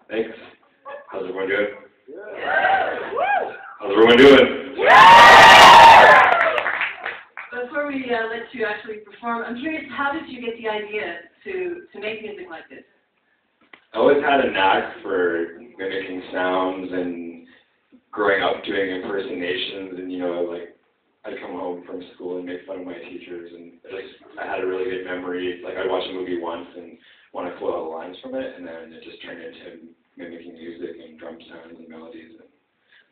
Thanks. How's everyone doing? How's everyone doing? Before we let you actually perform, I'm curious, how did you get the idea to make music like this? I always had a knack for mimicking sounds and growing up doing impersonations, and like I'd come home from school and make fun of my teachers, and I had a really good memory. Like I'd watch a movie once and want to quote all the lines from it, and then it just turned into mimicking music and drum sounds and melodies and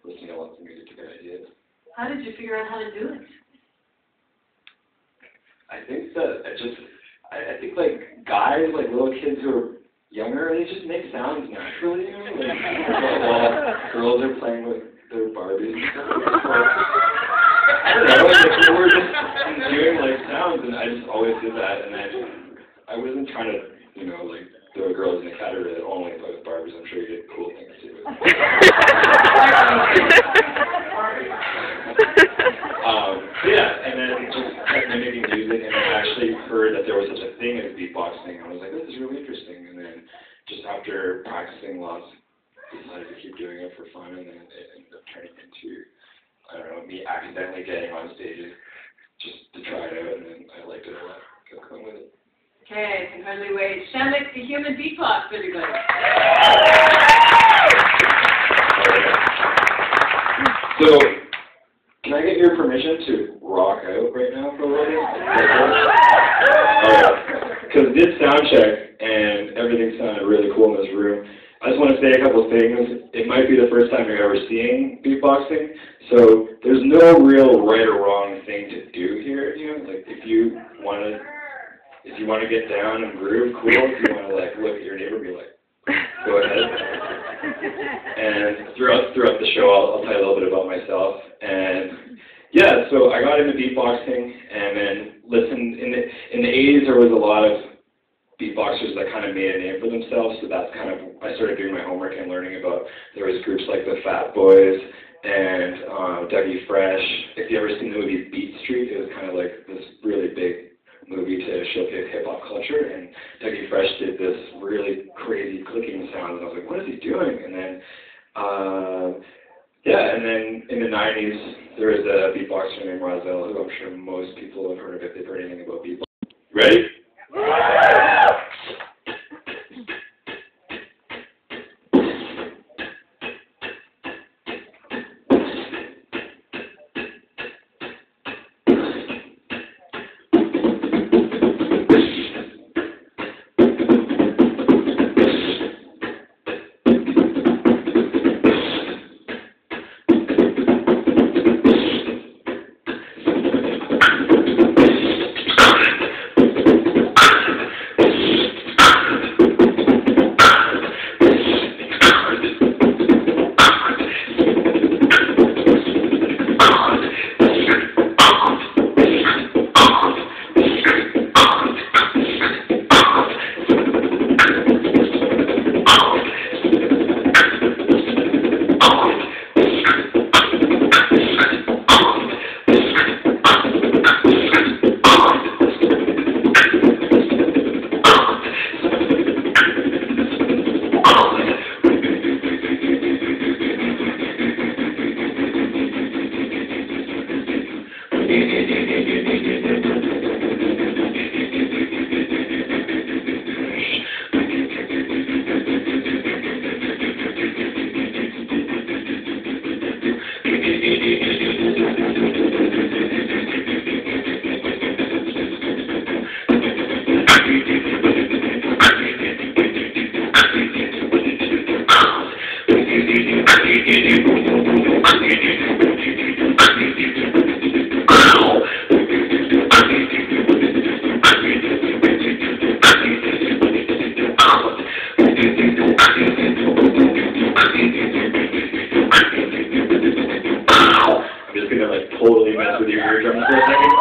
listening to lots of music to get ideas. How did you figure out how to do it? I think that I think like guys, like little kids who are younger, they just make sounds naturally, while girls are playing with their Barbies. I don't know, like we were just doing like sounds, and I just always did that, and I wasn't trying to, like throw girls in the category that only play with Barbies. I'm sure you did cool things too. Yeah, and then just kept mimicking music, and I actually heard that there was such a thing as beatboxing, and I was like, this is really interesting, and then just after practicing lots, decided to keep doing it for fun, and then it ended up turning into, I don't know, me accidentally getting on stages just to try it out, and then I liked it a lot. Kept going with it. Okay, can hardly wait. Shamik, the human beatbox, everybody. So, can I get your permission to rock out right now for a little bit? Alright, because I did sound check, and everything sounded really cool in this room. I just want to say a couple of things. It might be the first time you're ever seeing beatboxing, so there's no real right or wrong thing to do here. Like if you want to get down and groove, cool. If you want to like look at your neighbor, be like, go ahead. And throughout the show, I'll tell you a little bit about myself. And yeah, so I got into beatboxing, and then listened in the 80s. There was a lot of beatboxers that kind of made a name for themselves, so that's kind of, I started doing my homework and learning about, there was groups like the Fat Boys and Dougie Fresh. If you ever seen the movie Beat Street, it was kind of like this really big movie to showcase hip-hop culture, and Dougie Fresh did this really crazy clicking sound, and I was like, what is he doing? And then, yeah, and then in the 90s, there was a beatboxer named Rozelle, who I'm sure most people have heard of if they've heard anything about beatboxing. Ready? Totally mess with your eardrums for a second.